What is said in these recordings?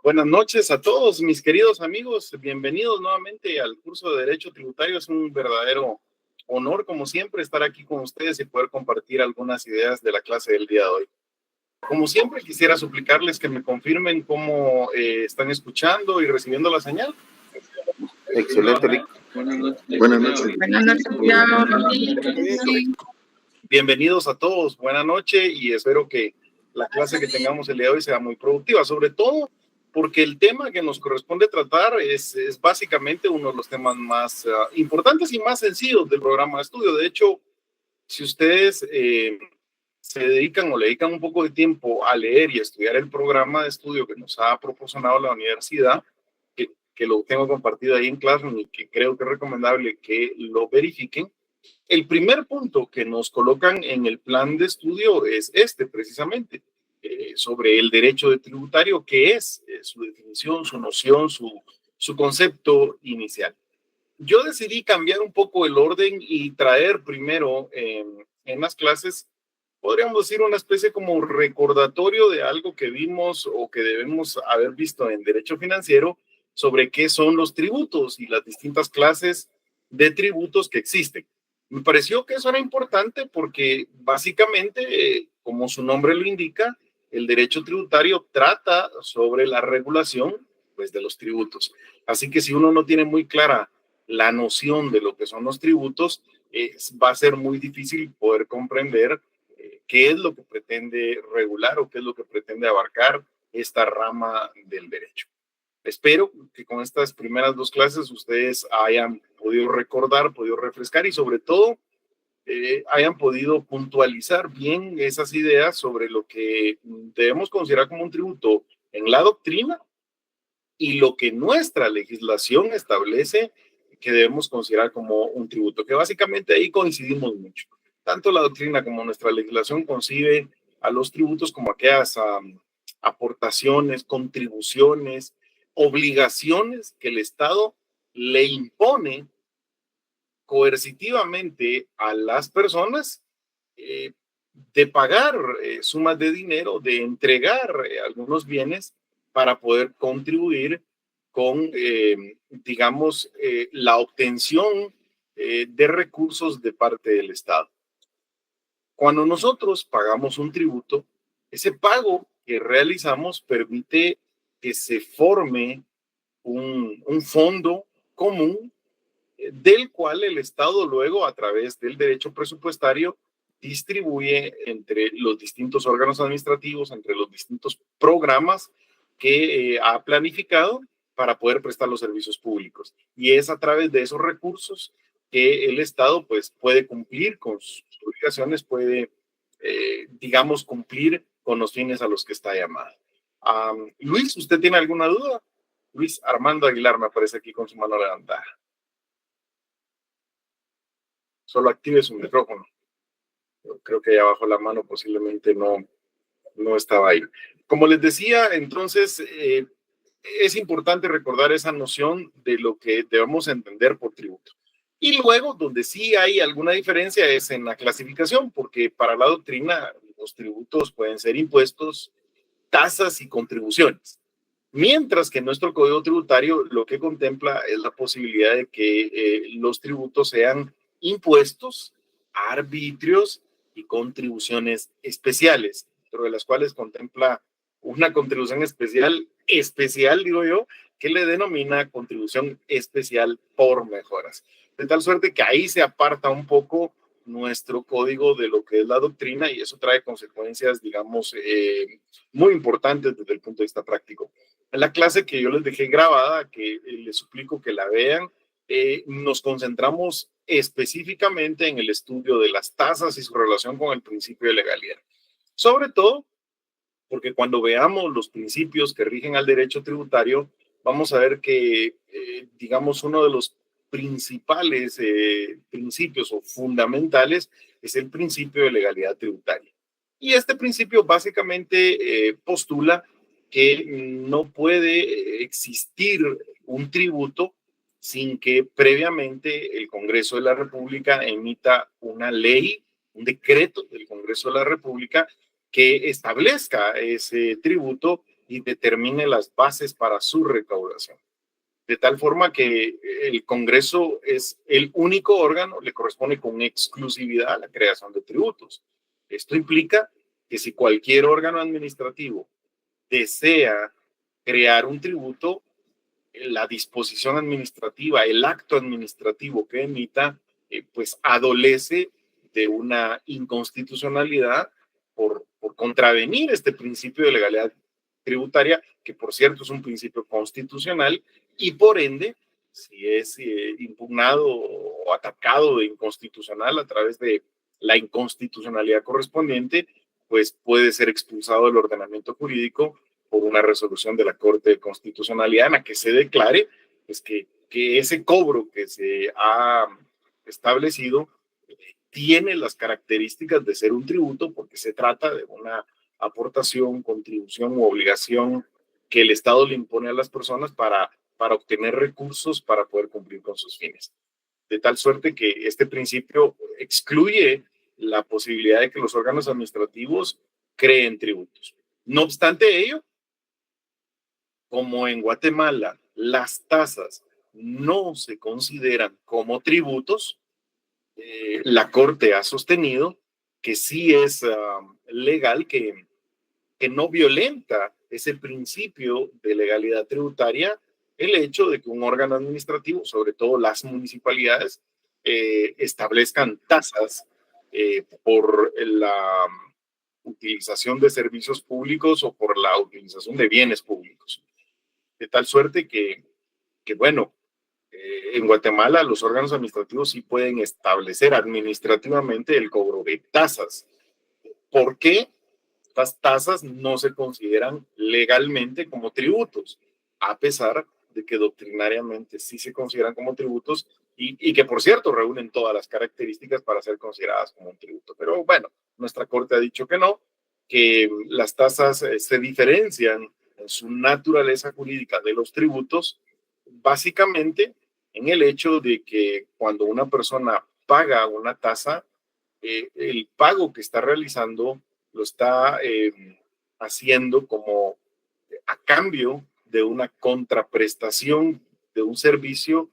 Buenas noches a todos, mis queridos amigos. Bienvenidos nuevamente al curso de Derecho Tributario. Es un verdadero honor, como siempre, estar aquí con ustedes y poder compartir algunas ideas de la clase del día de hoy. Como siempre, quisiera suplicarles que me confirmen cómo están escuchando y recibiendo la señal. Excelente, Rick. Buenas noches. Buenas noches. Buenas noches. Bienvenidos a todos. Buenas noches y espero que la clase que tengamos el día de hoy sea muy productiva, sobre todo porque el tema que nos corresponde tratar es básicamente uno de los temas más importantes y más sencillos del programa de estudio. De hecho, si ustedes se dedican o le dedican un poco de tiempo a leer y a estudiar el programa de estudio que nos ha proporcionado la universidad, que lo tengo compartido ahí en Classroom y que creo que es recomendable que lo verifiquen, el primer punto que nos colocan en el plan de estudio es este precisamente, sobre el derecho de tributario, que es su definición, su noción, su concepto inicial. Yo decidí cambiar un poco el orden y traer primero en las clases, podríamos decir, una especie como recordatorio de algo que vimos o que debemos haber visto en derecho financiero sobre qué son los tributos y las distintas clases de tributos que existen. Me pareció que eso era importante porque básicamente, como su nombre lo indica, el derecho tributario trata sobre la regulación, pues, de los tributos. Así que si uno no tiene muy clara la noción de lo que son los tributos, va a ser muy difícil poder comprender qué es lo que pretende regular o qué es lo que pretende abarcar esta rama del derecho. Espero que con estas primeras dos clases ustedes hayan podido recordar, podido refrescar y sobre todo hayan podido puntualizar bien esas ideas sobre lo que debemos considerar como un tributo en la doctrina y lo que nuestra legislación establece que debemos considerar como un tributo, que básicamente ahí coincidimos mucho. Tanto la doctrina como nuestra legislación concibe a los tributos como aquellas aportaciones, contribuciones, obligaciones que el Estado le impone coercitivamente a las personas de pagar sumas de dinero, de entregar algunos bienes para poder contribuir con, digamos, la obtención de recursos de parte del Estado. Cuando nosotros pagamos un tributo, ese pago que realizamos permite que se forme un fondo común del cual el Estado luego, a través del derecho presupuestario, distribuye entre los distintos órganos administrativos, entre los distintos programas que ha planificado para poder prestar los servicios públicos. Y es a través de esos recursos que el Estado, pues, puede cumplir con sus obligaciones, puede, digamos, cumplir con los fines a los que está llamado. Luis, ¿usted tiene alguna duda? Luis Armando Aguilar me aparece aquí con su mano levantada. Solo active su micrófono. Yo creo que allá abajo la mano posiblemente no estaba ahí. Como les decía, entonces es importante recordar esa noción de lo que debemos entender por tributo. Y luego, donde sí hay alguna diferencia es en la clasificación, porque para la doctrina los tributos pueden ser impuestos, tasas y contribuciones. Mientras que nuestro Código Tributario lo que contempla es la posibilidad de que los tributos sean impuestos, arbitrios y contribuciones especiales, dentro de las cuales contempla una contribución especial, digo yo, que le denomina contribución especial por mejoras. De tal suerte que ahí se aparta un poco nuestro código de lo que es la doctrina y eso trae consecuencias, digamos, muy importantes desde el punto de vista práctico. En la clase que yo les dejé grabada, que les suplico que la vean, nos concentramos específicamente en el estudio de las tasas y su relación con el principio de legalidad. Sobre todo porque cuando veamos los principios que rigen al derecho tributario, vamos a ver que, digamos, uno de los principales principios o fundamentales es el principio de legalidad tributaria. Y este principio básicamente postula que no puede existir un tributo sin que previamente el Congreso de la República emita una ley, un decreto del Congreso de la República que establezca ese tributo y determine las bases para su recaudación. De tal forma que el Congreso es el único órgano, le corresponde con exclusividad a la creación de tributos. Esto implica que si cualquier órgano administrativo desea crear un tributo, la disposición administrativa, el acto administrativo que emita, pues adolece de una inconstitucionalidad por contravenir este principio de legalidad tributaria, que por cierto es un principio constitucional, y por ende, si es impugnado o atacado de inconstitucional a través de la inconstitucionalidad correspondiente, pues puede ser expulsado del ordenamiento jurídico por una resolución de la Corte de Constitucionalidad en la que se declare pues, que ese cobro que se ha establecido tiene las características de ser un tributo porque se trata de una aportación, contribución u obligación que el Estado le impone a las personas para obtener recursos para poder cumplir con sus fines. De tal suerte que este principio excluye la posibilidad de que los órganos administrativos creen tributos. No obstante ello, como en Guatemala las tasas no se consideran como tributos, la Corte ha sostenido que sí es legal, que no violenta ese principio de legalidad tributaria el hecho de que un órgano administrativo, sobre todo las municipalidades, establezcan tasas por la utilización de servicios públicos o por la utilización de bienes públicos. De tal suerte que bueno, en Guatemala los órganos administrativos sí pueden establecer administrativamente el cobro de tasas. ¿Por qué? Estas tasas no se consideran legalmente como tributos, a pesar de que doctrinariamente sí se consideran como tributos y que, por cierto, reúnen todas las características para ser consideradas como un tributo. Pero bueno, nuestra Corte ha dicho que no, que las tasas se diferencian en su naturaleza jurídica de los tributos, básicamente en el hecho de que cuando una persona paga una tasa, el pago que está realizando lo está haciendo como a cambio de una contraprestación de un servicio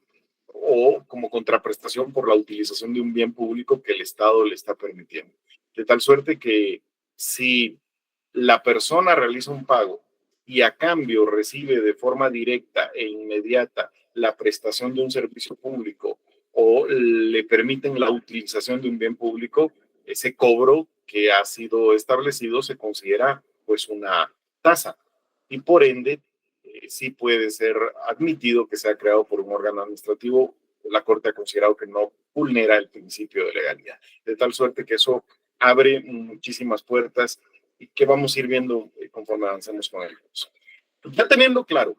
o como contraprestación por la utilización de un bien público que el Estado le está permitiendo. De tal suerte que si la persona realiza un pago y a cambio recibe de forma directa e inmediata la prestación de un servicio público o le permiten la utilización de un bien público, ese cobro que ha sido establecido se considera pues una tasa y por ende sí puede ser admitido que sea creado por un órgano administrativo. La Corte ha considerado que no vulnera el principio de legalidad, de tal suerte que eso abre muchísimas puertas y que vamos a ir viendo conforme avancemos con el curso. Ya teniendo claro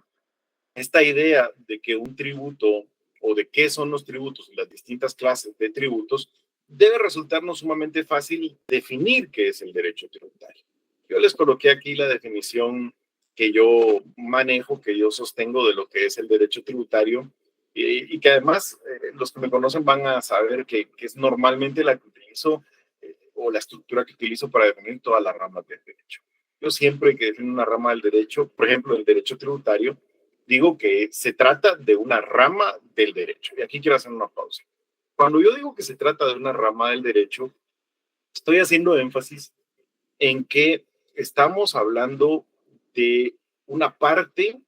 esta idea de que un tributo o de qué son los tributos y las distintas clases de tributos, debe resultarnos sumamente fácil definir qué es el derecho tributario. Yo les coloqué aquí la definición que yo manejo, que yo sostengo de lo que es el derecho tributario y que además los que me conocen van a saber que es normalmente la que utilizo o la estructura que utilizo para definir todas las ramas del derecho. Yo siempre que defino una rama del derecho, por ejemplo, el derecho tributario, digo que se trata de una rama del derecho. Y aquí quiero hacer una pausa. Cuando yo digo que se trata de una rama del derecho, estoy haciendo énfasis en que estamos hablando de una parte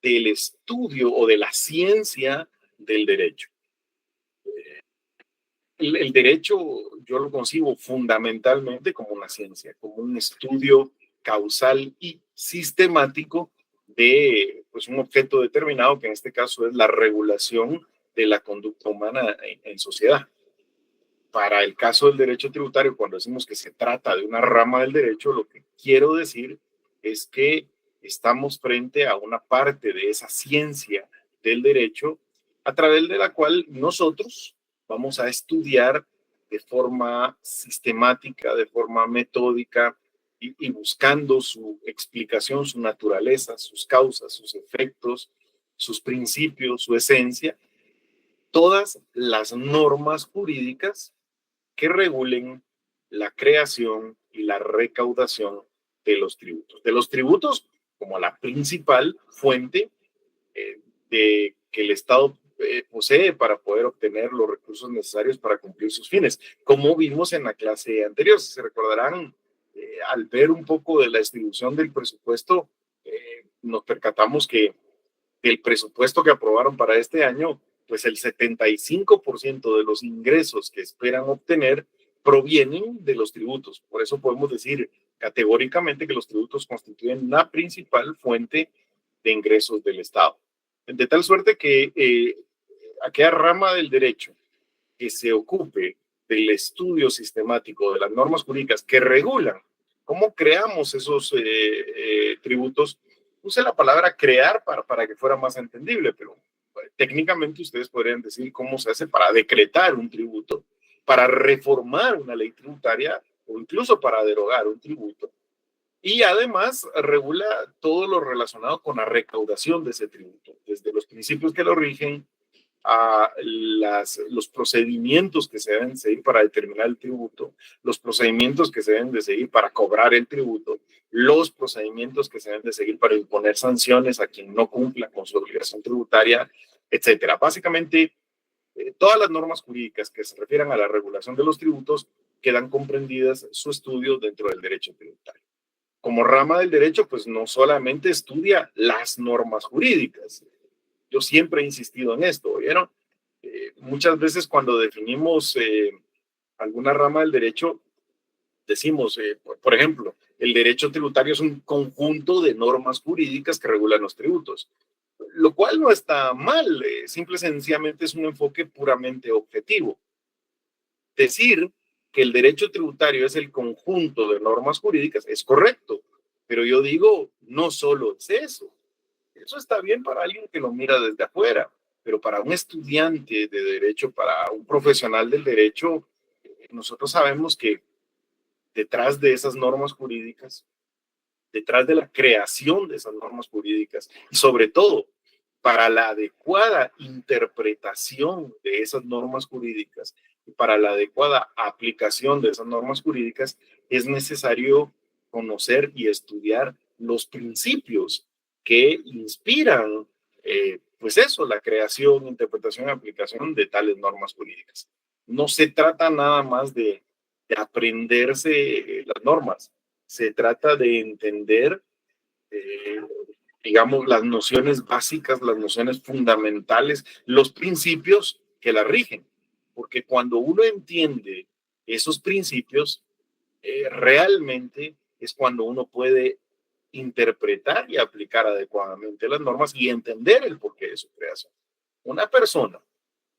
del estudio o de la ciencia del derecho. El derecho yo lo concibo fundamentalmente como una ciencia, como un estudio causal y sistemático de pues, un objeto determinado, que en este caso es la regulación de la conducta humana en sociedad. Para el caso del derecho tributario, cuando decimos que se trata de una rama del derecho, lo que quiero decir es que estamos frente a una parte de esa ciencia del derecho a través de la cual nosotros vamos a estudiar de forma sistemática, de forma metódica y buscando su explicación, su naturaleza, sus causas, sus efectos, sus principios, su esencia, todas las normas jurídicas que regulen la creación y la recaudación de los tributos. De los tributos como la principal fuente de que el Estado posee para poder obtener los recursos necesarios para cumplir sus fines, como vimos en la clase anterior. Si se recordarán, al ver un poco de la distribución del presupuesto, nos percatamos que del presupuesto que aprobaron para este año, pues el 75% de los ingresos que esperan obtener provienen de los tributos. Por eso podemos decir categóricamente que los tributos constituyen la principal fuente de ingresos del Estado. De tal suerte que aquella rama del derecho que se ocupe del estudio sistemático de las normas jurídicas que regulan cómo creamos esos tributos, puse la palabra crear para que fuera más entendible, pero técnicamente ustedes podrían decir cómo se hace para decretar un tributo, para reformar una ley tributaria o incluso para derogar un tributo. Y además regula todo lo relacionado con la recaudación de ese tributo, desde los principios que lo rigen a los procedimientos que se deben seguir para determinar el tributo, los procedimientos que se deben de seguir para cobrar el tributo, los procedimientos que se deben de seguir para imponer sanciones a quien no cumpla con su obligación tributaria, etcétera. Básicamente, todas las normas jurídicas que se refieran a la regulación de los tributos quedan comprendidas su estudio dentro del derecho tributario. Como rama del derecho, pues no solamente estudia las normas jurídicas. Yo siempre he insistido en esto, ¿vieron? Muchas veces cuando definimos alguna rama del derecho, decimos, por ejemplo, el derecho tributario es un conjunto de normas jurídicas que regulan los tributos, lo cual no está mal, simple y sencillamente es un enfoque puramente objetivo. Decir que el derecho tributario es el conjunto de normas jurídicas es correcto, pero yo digo, no solo es eso. Eso está bien para alguien que lo mira desde afuera, pero para un estudiante de derecho, para un profesional del derecho, nosotros sabemos que detrás de esas normas jurídicas, detrás de la creación de esas normas jurídicas y sobre todo para la adecuada interpretación de esas normas jurídicas y para la adecuada aplicación de esas normas jurídicas, es necesario conocer y estudiar los principios que inspiran, pues eso, la creación, interpretación y aplicación de tales normas jurídicas. No se trata nada más de aprenderse las normas, se trata de entender, digamos, las nociones básicas, las nociones fundamentales, los principios que la rigen. Porque cuando uno entiende esos principios, realmente es cuando uno puede interpretar y aplicar adecuadamente las normas y entender el porqué de su creación. Una persona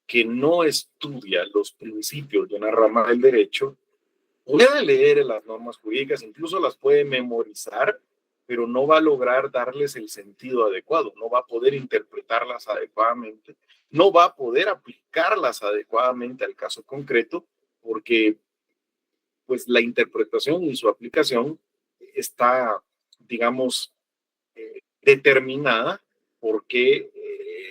que no estudia los principios de una rama del derecho puede leer las normas jurídicas, incluso las puede memorizar, pero no va a lograr darles el sentido adecuado, no va a poder interpretarlas adecuadamente, no va a poder aplicarlas adecuadamente al caso concreto, porque pues la interpretación y su aplicación está, digamos, determinada porque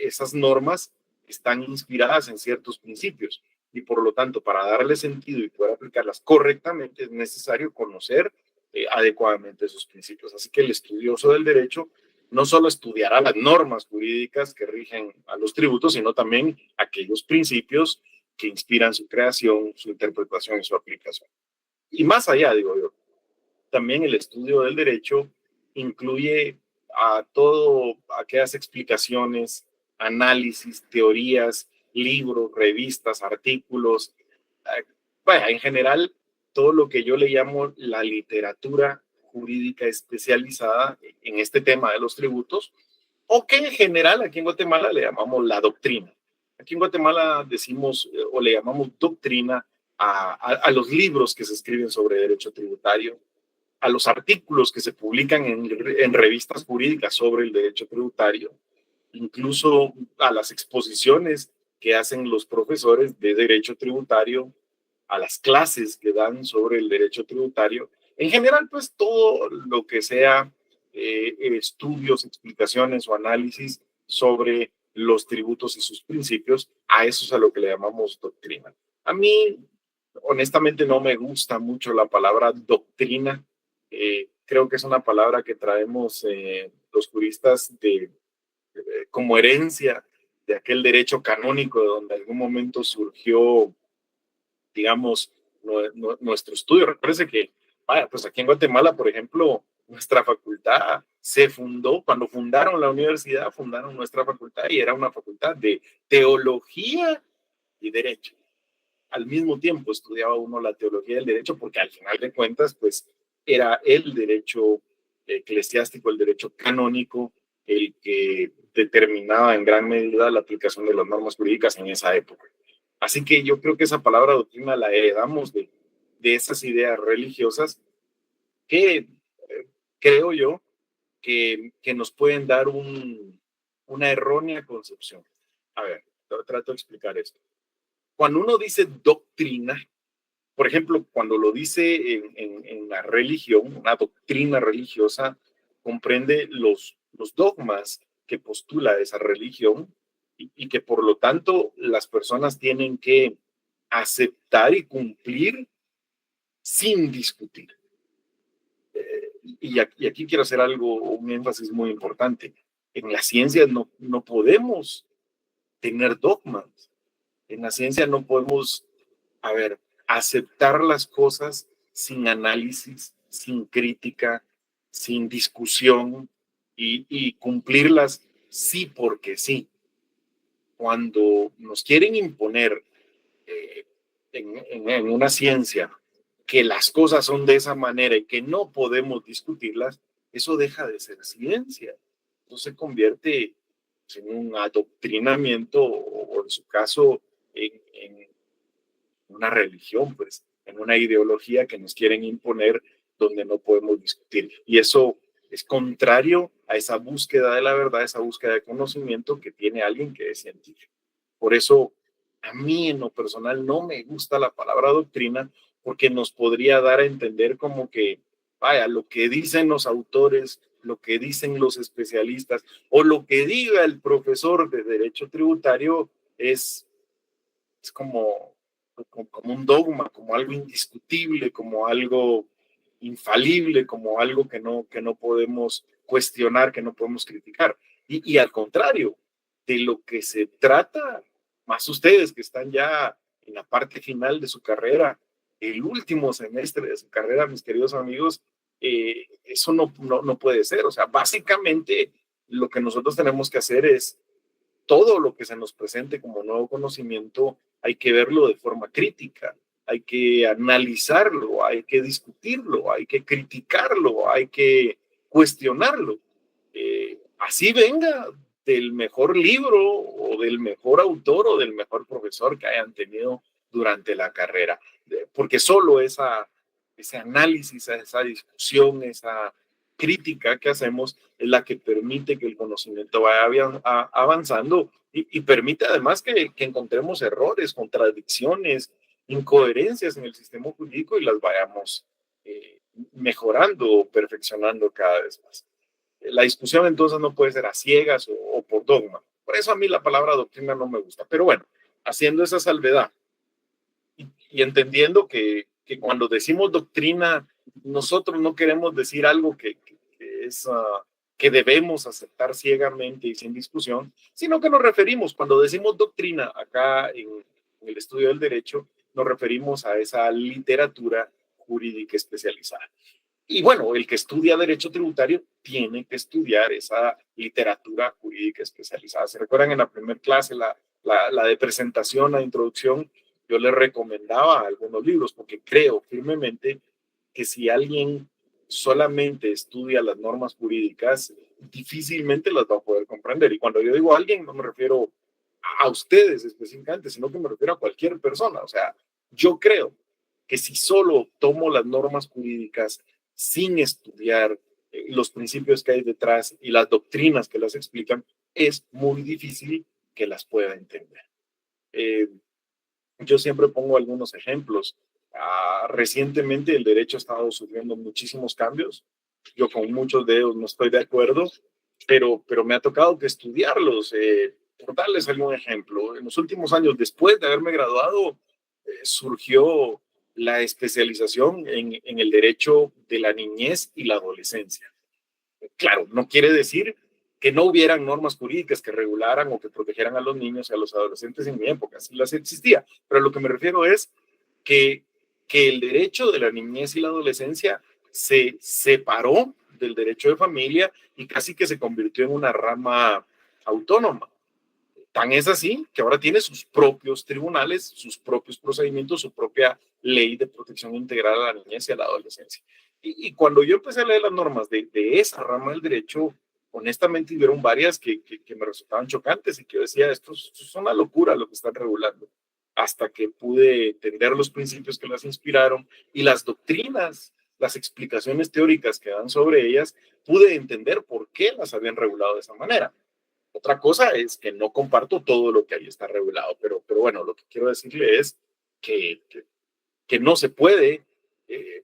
esas normas están inspiradas en ciertos principios y por lo tanto para darle sentido y poder aplicarlas correctamente es necesario conocer adecuadamente esos principios. Así que el estudioso del derecho no solo estudiará las normas jurídicas que rigen a los tributos, sino también aquellos principios que inspiran su creación, su interpretación y su aplicación. Y más allá, digo yo, también el estudio del derecho incluye a todo aquellas explicaciones, análisis, teorías, libros, revistas, artículos, bueno, en general todo lo que yo le llamo la literatura jurídica especializada en este tema de los tributos, o que en general aquí en Guatemala le llamamos la doctrina. Aquí en Guatemala decimos o le llamamos doctrina a los libros que se escriben sobre derecho tributario, a los artículos que se publican en revistas jurídicas sobre el derecho tributario, incluso a las exposiciones que hacen los profesores de derecho tributario, a las clases que dan sobre el derecho tributario. En general, pues todo lo que sea estudios, explicaciones o análisis sobre los tributos y sus principios, a eso es a lo que le llamamos doctrina. A mí, honestamente, no me gusta mucho la palabra doctrina. Creo que es una palabra que traemos los juristas como herencia de aquel derecho canónico de donde en algún momento surgió, digamos, nuestro estudio. Recuerde que, vaya, pues aquí en Guatemala, por ejemplo, nuestra facultad se fundó, cuando fundaron la universidad, fundaron nuestra facultad y era una facultad de teología y derecho. Al mismo tiempo estudiaba uno la teología del derecho porque al final de cuentas, pues era el derecho eclesiástico, el derecho canónico, el que determinaba en gran medida la aplicación de las normas jurídicas en esa época. Así que yo creo que esa palabra doctrina la heredamos de esas ideas religiosas que creo yo que nos pueden dar una errónea concepción. A ver, trato de explicar esto. Cuando uno dice doctrina, por ejemplo, cuando lo dice en la religión, una doctrina religiosa comprende los dogmas que postula esa religión y que por lo tanto las personas tienen que aceptar y cumplir sin discutir. Y aquí quiero hacer un énfasis muy importante. En la ciencia no podemos tener dogmas. En la ciencia no podemos, aceptar las cosas sin análisis, sin crítica, sin discusión y cumplirlas sí porque sí. Cuando nos quieren imponer en una ciencia que las cosas son de esa manera y que no podemos discutirlas, eso deja de ser ciencia. Eso se convierte en un adoctrinamiento o en su caso en una religión, pues, en una ideología que nos quieren imponer donde no podemos discutir. Y eso es contrario a esa búsqueda de la verdad, esa búsqueda de conocimiento que tiene alguien que es científico. Por eso, a mí en lo personal no me gusta la palabra doctrina porque nos podría dar a entender como que, vaya, lo que dicen los autores, lo que dicen los especialistas o lo que diga el profesor de derecho tributario es como un dogma, como algo indiscutible, como algo infalible, como algo que no podemos cuestionar, que no podemos criticar. Y al contrario, de lo que se trata, más ustedes que están ya en la parte final de su carrera, el último semestre de su carrera, mis queridos amigos, eso no puede ser. O sea, básicamente lo que nosotros tenemos que hacer es todo lo que se nos presente como nuevo conocimiento, hay que verlo de forma crítica, hay que analizarlo, hay que discutirlo, hay que criticarlo, hay que cuestionarlo. Así venga del mejor libro o del mejor autor o del mejor profesor que hayan tenido durante la carrera, porque solo ese análisis, esa discusión, esa crítica que hacemos es la que permite que el conocimiento vaya avanzando y permite además que encontremos errores, contradicciones, incoherencias en el sistema jurídico y las vayamos mejorando o perfeccionando cada vez más. La discusión entonces no puede ser a ciegas o por dogma. Por eso a mí la palabra doctrina no me gusta. Pero bueno, haciendo esa salvedad y entendiendo que cuando decimos doctrina, nosotros no queremos decir algo que que debemos aceptar ciegamente y sin discusión, sino que nos referimos, cuando decimos doctrina acá en el estudio del derecho, nos referimos a esa literatura jurídica especializada. Y bueno, el que estudia derecho tributario tiene que estudiar esa literatura jurídica especializada. ¿Se recuerdan en la primera clase, la de presentación, la introducción? Yo les recomendaba algunos libros porque creo firmemente que si alguien solamente estudia las normas jurídicas, difícilmente las va a poder comprender. Y cuando yo digo a alguien, no me refiero a ustedes específicamente, sino que me refiero a cualquier persona. O sea, yo creo que si solo tomo las normas jurídicas sin estudiar los principios que hay detrás y las doctrinas que las explican, es muy difícil que las pueda entender. Yo siempre pongo algunos ejemplos. Recientemente el derecho ha estado sufriendo muchísimos cambios. Yo con muchos de ellos no estoy de acuerdo, pero me ha tocado que estudiarlos. Por darles algún ejemplo, en los últimos años, después de haberme graduado, surgió la especialización en el derecho de la niñez y la adolescencia. Claro, no quiere decir que no hubieran normas jurídicas que regularan o que protegieran a los niños y a los adolescentes en mi época, sí las existía, pero lo que me refiero es que el derecho de la niñez y la adolescencia se separó del derecho de familia y casi que se convirtió en una rama autónoma. Tan es así que ahora tiene sus propios tribunales, sus propios procedimientos, su propia ley de protección integral a la niñez y a la adolescencia. Y cuando yo empecé a leer las normas de esa rama del derecho, honestamente hubieron varias que me resultaban chocantes y que yo decía, esto es una locura lo que están regulando. Hasta que pude entender los principios que las inspiraron y las doctrinas, las explicaciones teóricas que dan sobre ellas, pude entender por qué las habían regulado de esa manera. Otra cosa es que no comparto todo lo que ahí está regulado, pero bueno, lo que quiero decirle es que no se puede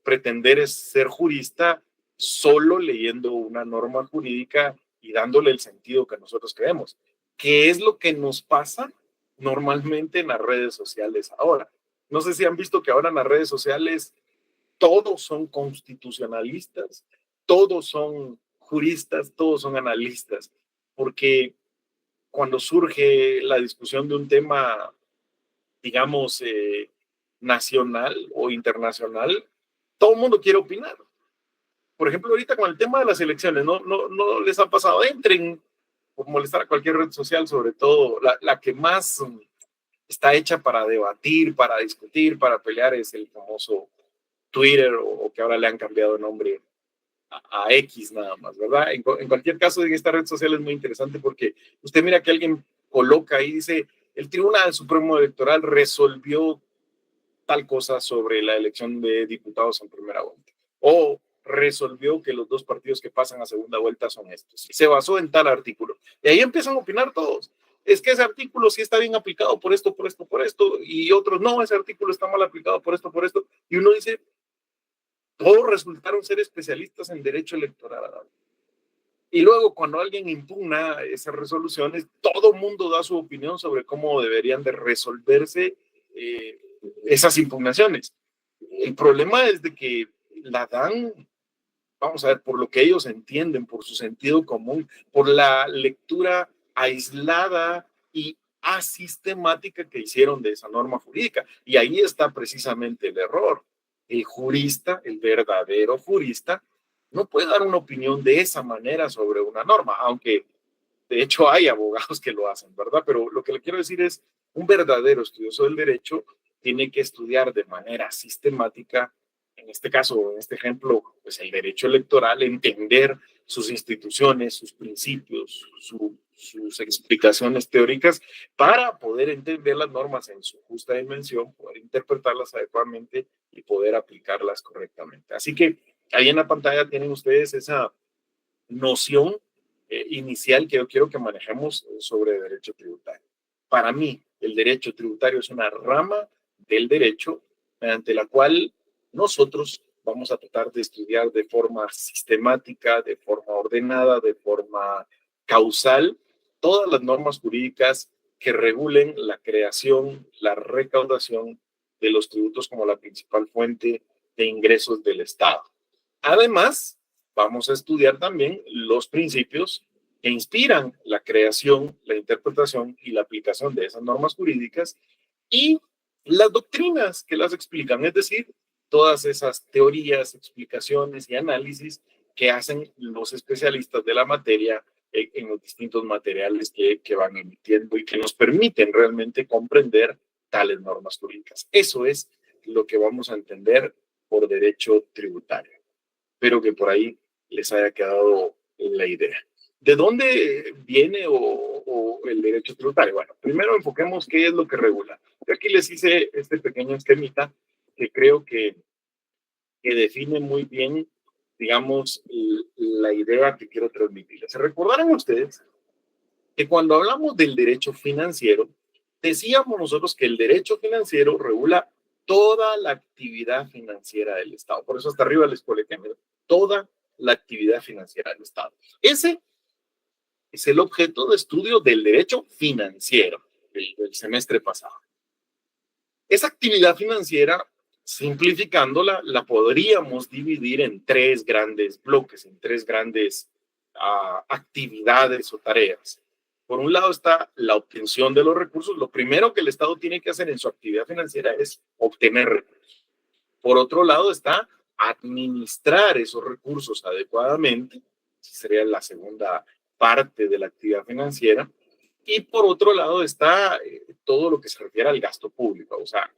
pretender ser jurista solo leyendo una norma jurídica y dándole el sentido que nosotros creemos, que es lo que nos pasa normalmente en las redes sociales ahora. No sé si han visto que ahora en las redes sociales todos son constitucionalistas, todos son juristas, todos son analistas, porque cuando surge la discusión de un tema, digamos, nacional o internacional, todo el mundo quiere opinar. Por ejemplo, ahorita con el tema de las elecciones, no les ha pasado, entren por molestar a cualquier red social, sobre todo la que más está hecha para debatir, para discutir, para pelear, es el famoso Twitter, o que ahora le han cambiado de nombre a X nada más, ¿verdad? En cualquier caso, en esta red social es muy interesante porque usted mira que alguien coloca y dice, el Tribunal Supremo Electoral resolvió tal cosa sobre la elección de diputados en primera vuelta, o resolvió que los dos partidos que pasan a segunda vuelta son estos. Se basó en tal artículo. Y ahí empiezan a opinar todos. Es que ese artículo sí está bien aplicado por esto, por esto, por esto, y otros no, ese artículo está mal aplicado por esto, por esto. Y uno dice, todos resultaron ser especialistas en derecho electoral. Y luego cuando alguien impugna esas resoluciones, todo el mundo da su opinión sobre cómo deberían de resolverse esas impugnaciones. El problema es de que la dan, vamos a ver, por lo que ellos entienden, por su sentido común, por la lectura aislada y asistemática que hicieron de esa norma jurídica. Y ahí está precisamente el error. El jurista, el verdadero jurista, no puede dar una opinión de esa manera sobre una norma, aunque de hecho hay abogados que lo hacen, ¿verdad? Pero lo que le quiero decir es, un verdadero estudioso del derecho tiene que estudiar de manera sistemática, en este caso, en este ejemplo, pues el derecho electoral, entender sus instituciones, sus principios, sus explicaciones teóricas, para poder entender las normas en su justa dimensión, poder interpretarlas adecuadamente y poder aplicarlas correctamente. Así que ahí en la pantalla tienen ustedes esa noción inicial que yo quiero que manejemos sobre derecho tributario. Para mí, el derecho tributario es una rama del derecho mediante la cual nosotros vamos a tratar de estudiar de forma sistemática, de forma ordenada, de forma causal, todas las normas jurídicas que regulen la creación, la recaudación de los tributos como la principal fuente de ingresos del Estado. Además, vamos a estudiar también los principios que inspiran la creación, la interpretación y la aplicación de esas normas jurídicas y las doctrinas que las explican, es decir, todas esas teorías, explicaciones y análisis que hacen los especialistas de la materia en los distintos materiales que van emitiendo y que nos permiten realmente comprender tales normas jurídicas. Eso es lo que vamos a entender por derecho tributario. Espero que por ahí les haya quedado la idea. ¿De dónde viene o el derecho tributario? Bueno, primero enfoquemos qué es lo que regula. Yo aquí les hice este pequeño esquemita que creo que define muy bien, digamos, la idea que quiero transmitirles. ¿Se recordarán ustedes que cuando hablamos del derecho financiero, decíamos nosotros que el derecho financiero regula toda la actividad financiera del Estado? Por eso hasta arriba les coloqué toda la actividad financiera del Estado. Ese es el objeto de estudio del derecho financiero del semestre pasado. Esa actividad financiera Simplificándola, la podríamos dividir en tres grandes bloques, en tres grandes actividades o tareas. Por un lado está la obtención de los recursos. Lo primero que el Estado tiene que hacer en su actividad financiera es obtener recursos. Por otro lado está administrar esos recursos adecuadamente, sería la segunda parte de la actividad financiera. Y por otro lado está todo lo que se refiere al gasto público, o sea,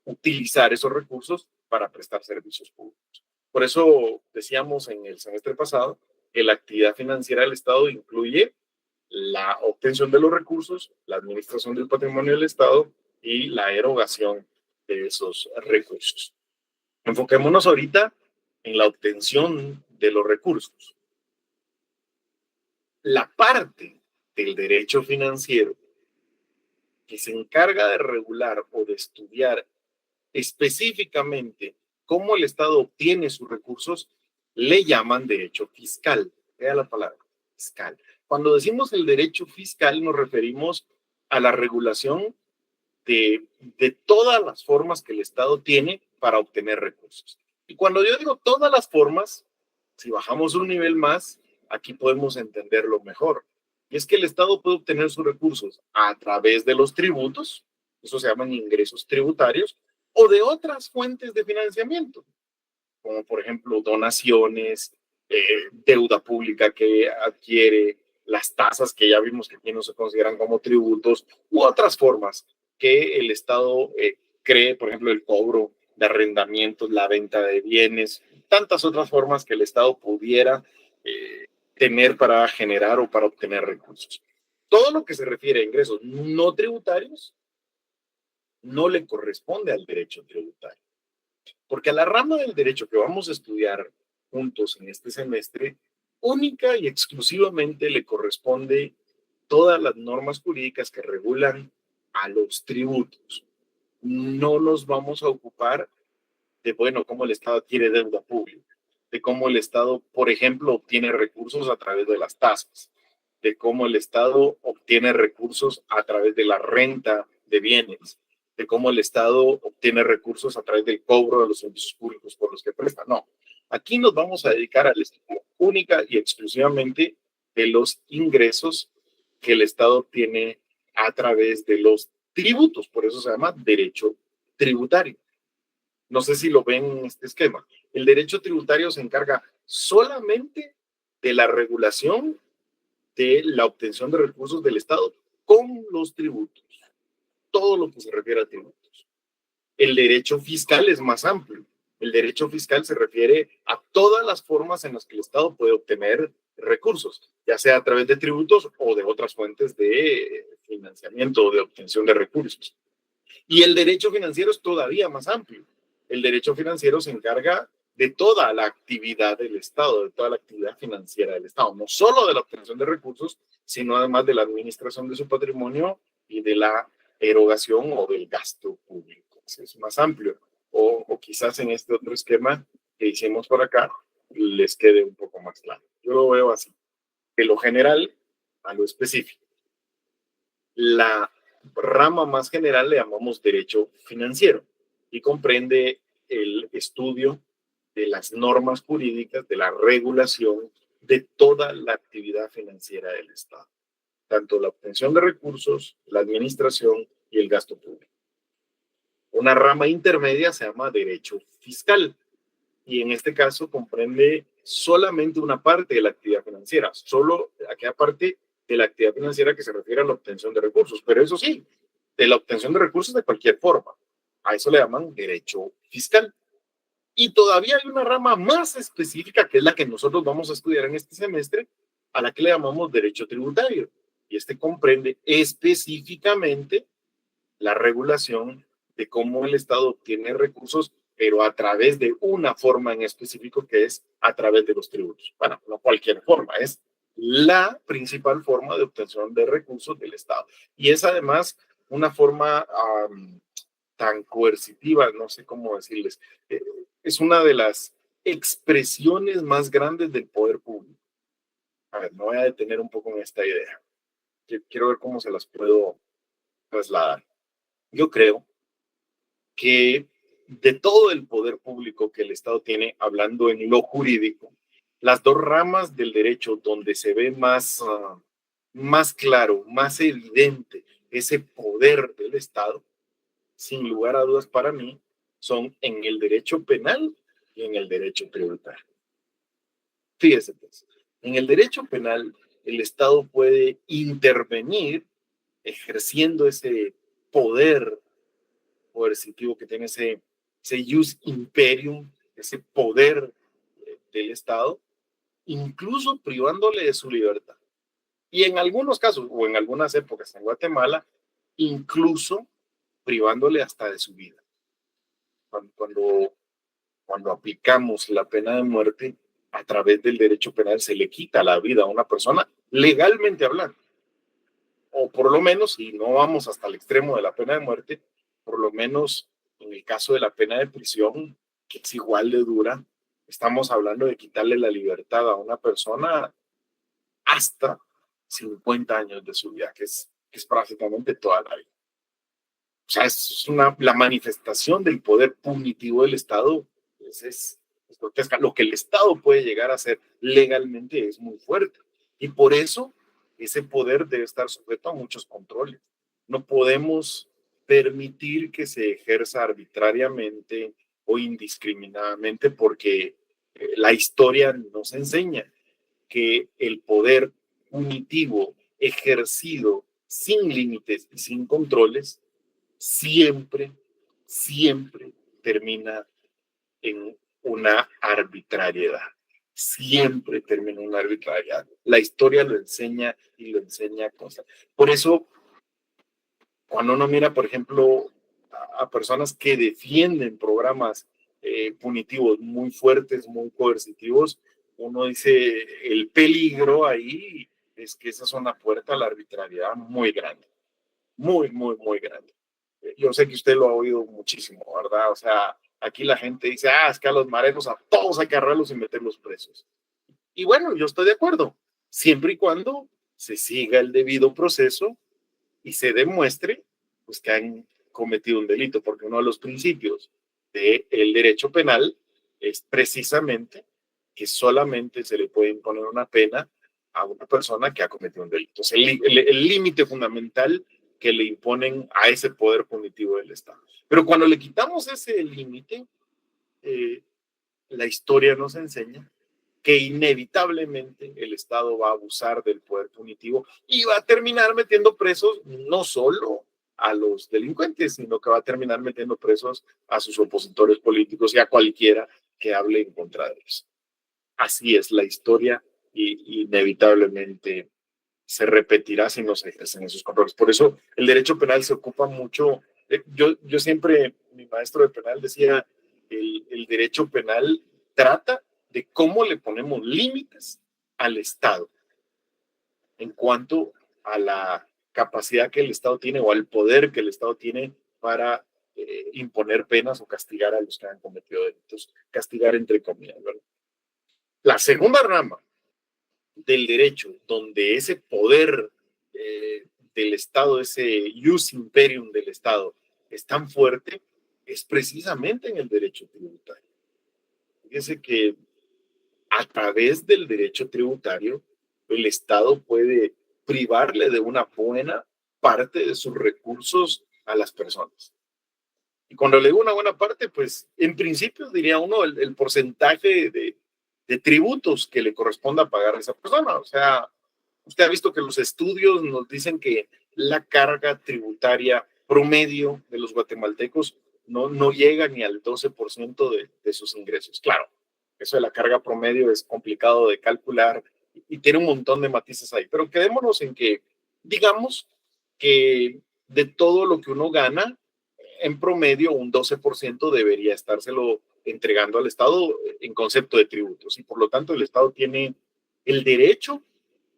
utilizar esos recursos para prestar servicios públicos. Por eso decíamos en el semestre pasado que la actividad financiera del Estado incluye la obtención de los recursos, la administración del patrimonio del Estado y la erogación de esos recursos. Enfoquémonos ahorita en la obtención de los recursos. La parte del derecho financiero que se encarga de regular o de estudiar específicamente cómo el Estado obtiene sus recursos, le llaman derecho fiscal. Vea la palabra, fiscal. Cuando decimos el derecho fiscal, nos referimos a la regulación de todas las formas que el Estado tiene para obtener recursos. Y cuando yo digo todas las formas, si bajamos un nivel más, aquí podemos entenderlo mejor. Y es que el Estado puede obtener sus recursos a través de los tributos, eso se llaman ingresos tributarios, o de otras fuentes de financiamiento, como por ejemplo donaciones, deuda pública que adquiere, las tasas que ya vimos que aquí no se consideran como tributos, u otras formas que el Estado cree, por ejemplo, el cobro de arrendamientos, la venta de bienes, tantas otras formas que el Estado pudiera tener para generar o para obtener recursos. Todo lo que se refiere a ingresos no tributarios no le corresponde al derecho tributario. Porque a la rama del derecho que vamos a estudiar juntos en este semestre, única y exclusivamente le corresponde todas las normas jurídicas que regulan a los tributos. No nos vamos a ocupar de, bueno, cómo el Estado adquiere deuda pública, de cómo el Estado, por ejemplo, obtiene recursos a través de las tasas, de cómo el Estado obtiene recursos a través de la renta de bienes, de cómo el Estado obtiene recursos a través del cobro de los servicios públicos por los que presta. No, aquí nos vamos a dedicar al estudio única y exclusivamente de los ingresos que el Estado obtiene a través de los tributos, por eso se llama derecho tributario. No sé si lo ven en este esquema. El derecho tributario se encarga solamente de la regulación de la obtención de recursos del Estado con los tributos, todo lo que se refiere a tributos. El derecho fiscal es más amplio. El derecho fiscal se refiere a todas las formas en las que el Estado puede obtener recursos, ya sea a través de tributos o de otras fuentes de financiamiento o de obtención de recursos. Y el derecho financiero es todavía más amplio. El derecho financiero se encarga de toda la actividad del Estado, de toda la actividad financiera del Estado, no solo de la obtención de recursos, sino además de la administración de su patrimonio y de la erogación o del gasto público. Es más amplio. O quizás en este otro esquema que hicimos por acá les quede un poco más claro. Yo lo veo así, de lo general a lo específico. La rama más general le llamamos derecho financiero y comprende el estudio de las normas jurídicas, de la regulación de toda la actividad financiera del Estado, tanto la obtención de recursos, la administración y el gasto público. Una rama intermedia se llama derecho fiscal y en este caso comprende solamente una parte de la actividad financiera, solo aquella parte de la actividad financiera que se refiere a la obtención de recursos, pero eso sí, de la obtención de recursos de cualquier forma. A eso le llaman derecho fiscal. Y todavía hay una rama más específica, que es la que nosotros vamos a estudiar en este semestre, a la que le llamamos derecho tributario. Y este comprende específicamente la regulación de cómo el Estado obtiene recursos, pero a través de una forma en específico, que es a través de los tributos. Bueno, no cualquier forma, es la principal forma de obtención de recursos del Estado. Y es además una forma tan coercitiva, no sé cómo decirles, es una de las expresiones más grandes del poder público. A ver, me voy a detener un poco en esta idea. Quiero ver cómo se las puedo trasladar. Yo creo que de todo el poder público que el Estado tiene, hablando en lo jurídico, las dos ramas del derecho donde se ve más claro, más evidente ese poder del Estado, sin lugar a dudas para mí, son en el derecho penal y en el derecho tributario. Fíjese pues, en el derecho penal el Estado puede intervenir ejerciendo ese poder coercitivo que tiene ese jus imperium, ese poder del Estado, incluso privándole de su libertad. Y en algunos casos, o en algunas épocas en Guatemala, incluso privándole hasta de su vida. Cuando aplicamos la pena de muerte, a través del derecho penal se le quita la vida a una persona, legalmente hablando. O por lo menos, si no vamos hasta el extremo de la pena de muerte, por lo menos en el caso de la pena de prisión, que es igual de dura, estamos hablando de quitarle la libertad a una persona hasta 50 años de su vida, que es prácticamente toda la vida. O sea, es la manifestación del poder punitivo del Estado, es grotesca. Lo que el Estado puede llegar a hacer legalmente es muy fuerte. Y por eso ese poder debe estar sujeto a muchos controles. No podemos permitir que se ejerza arbitrariamente o indiscriminadamente, porque la historia nos enseña que el poder punitivo ejercido sin límites y sin controles siempre termina en una arbitrariedad. Siempre termina en una arbitrariedad. La historia lo enseña y lo enseña cosas. Por eso, cuando uno mira, por ejemplo, a personas que defienden programas punitivos muy fuertes, muy coercitivos, uno dice, el peligro ahí es que esa es una puerta a la arbitrariedad muy grande. Muy, muy, muy grande. Yo sé que usted lo ha oído muchísimo, ¿verdad? O sea, aquí la gente dice, es que a los mareros a todos hay que agarrarlos y meterlos presos. Y bueno, yo estoy de acuerdo, siempre y cuando se siga el debido proceso y se demuestre pues, que han cometido un delito, porque uno de los principios del derecho penal es precisamente que solamente se le puede imponer una pena a una persona que ha cometido un delito. O sea, el límite fundamental que le imponen a ese poder punitivo del Estado. Pero cuando le quitamos ese límite, la historia nos enseña que inevitablemente el Estado va a abusar del poder punitivo y va a terminar metiendo presos no solo a los delincuentes, sino que va a terminar metiendo presos a sus opositores políticos y a cualquiera que hable en contra de ellos. Así es la historia y inevitablemente se repetirá si no se ejercen esos controles. Por eso el derecho penal se ocupa mucho. Yo siempre, mi maestro de penal decía, el derecho penal trata de cómo le ponemos límites al Estado en cuanto a la capacidad que el Estado tiene o al poder que el Estado tiene para imponer penas o castigar a los que han cometido delitos, castigar entre comillas, ¿verdad? La segunda rama del derecho, donde ese poder del Estado, ese jus imperium del Estado es tan fuerte, es precisamente en el derecho tributario. Fíjese que a través del derecho tributario, el Estado puede privarle de una buena parte de sus recursos a las personas. Y cuando le digo una buena parte, pues en principio diría uno el porcentaje de tributos que le corresponda pagar a esa persona. O sea, usted ha visto que los estudios nos dicen que la carga tributaria promedio de los guatemaltecos no llega ni al 12% de sus ingresos. Claro, eso de la carga promedio es complicado de calcular y tiene un montón de matices ahí, pero quedémonos en que, digamos que de todo lo que uno gana, en promedio un 12% debería estárselo entregando al Estado en concepto de tributos y por lo tanto el Estado tiene el derecho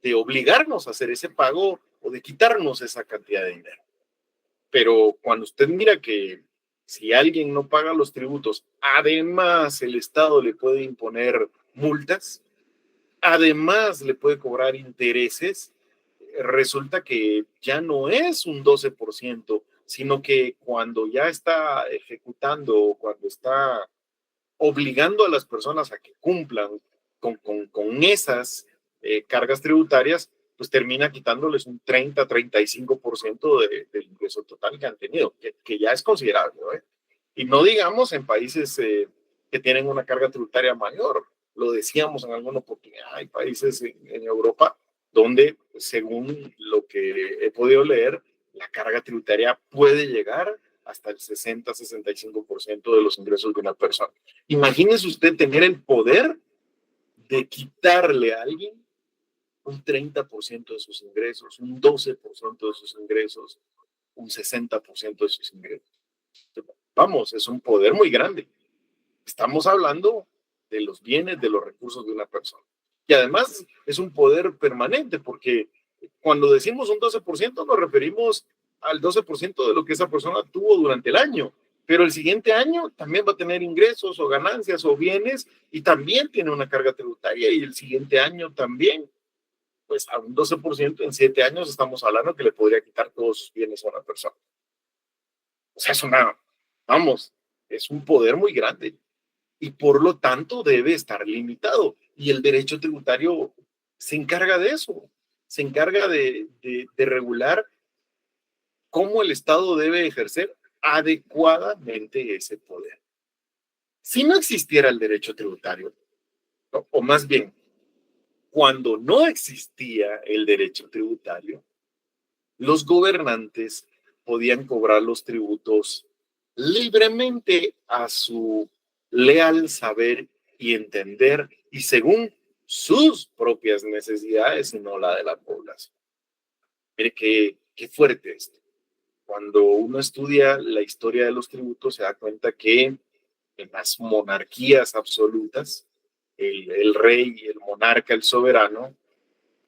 de obligarnos a hacer ese pago o de quitarnos esa cantidad de dinero. Pero cuando usted mira que si alguien no paga los tributos, además el Estado le puede imponer multas, además le puede cobrar intereses, resulta que ya no es un 12% sino que cuando ya está ejecutando o cuando está obligando a las personas a que cumplan con esas cargas tributarias, pues termina quitándoles un 30-35% del ingreso total que han tenido, que ya es considerable, ¿eh? Y no digamos en países que tienen una carga tributaria mayor. Lo decíamos en alguna oportunidad, hay países en Europa donde, según lo que he podido leer, la carga tributaria puede llegar hasta el 60-65% de los ingresos de una persona. Imagínese usted tener el poder de quitarle a alguien un 30% de sus ingresos, un 12% de sus ingresos, un 60% de sus ingresos. Vamos, es un poder muy grande. Estamos hablando de los bienes, de los recursos de una persona. Y además es un poder permanente, porque cuando decimos un 12% nos referimos al 12% de lo que esa persona tuvo durante el año, pero el siguiente año también va a tener ingresos o ganancias o bienes y también tiene una carga tributaria, y el siguiente año también. Pues a un 12% en 7 años estamos hablando que le podría quitar todos sus bienes a una persona. O sea, es un poder muy grande y por lo tanto debe estar limitado. Y el derecho tributario se encarga de eso, se encarga de regular cómo el Estado debe ejercer adecuadamente ese poder. Si no existiera el derecho tributario, ¿no? O más bien, cuando no existía el derecho tributario, los gobernantes podían cobrar los tributos libremente a su leal saber y entender y según sus propias necesidades y no la de la población. Mire qué fuerte esto. Cuando uno estudia la historia de los tributos se da cuenta que en las monarquías absolutas, el rey, el monarca, el soberano,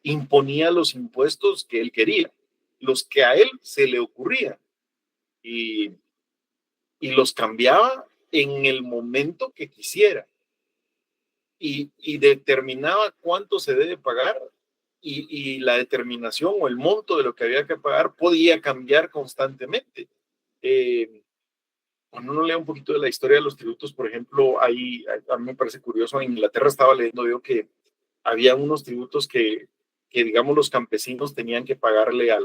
imponía los impuestos que él quería, los que a él se le ocurría, y los cambiaba en el momento que quisiera, y determinaba cuánto se debe pagar, y la determinación o el monto de lo que había que pagar podía cambiar constantemente. Cuando uno lee un poquito de la historia de los tributos, por ejemplo, a mí me parece curioso, en Inglaterra estaba leyendo yo que había unos tributos que digamos los campesinos tenían que pagarle a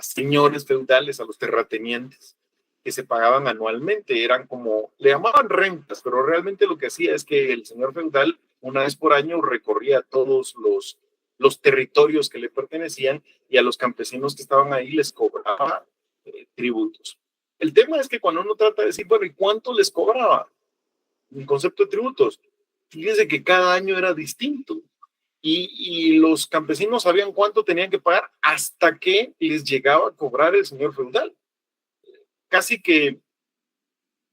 señores feudales, a los terratenientes, que se pagaban anualmente. Eran como, le llamaban rentas, pero realmente lo que hacía es que el señor feudal una vez por año recorría todos los territorios que le pertenecían, y a los campesinos que estaban ahí les cobraba tributos. El tema es que cuando uno trata de decir, bueno, ¿y cuánto les cobraba? En concepto de tributos, fíjense que cada año era distinto. Y los campesinos sabían cuánto tenían que pagar hasta que les llegaba a cobrar el señor feudal. Casi que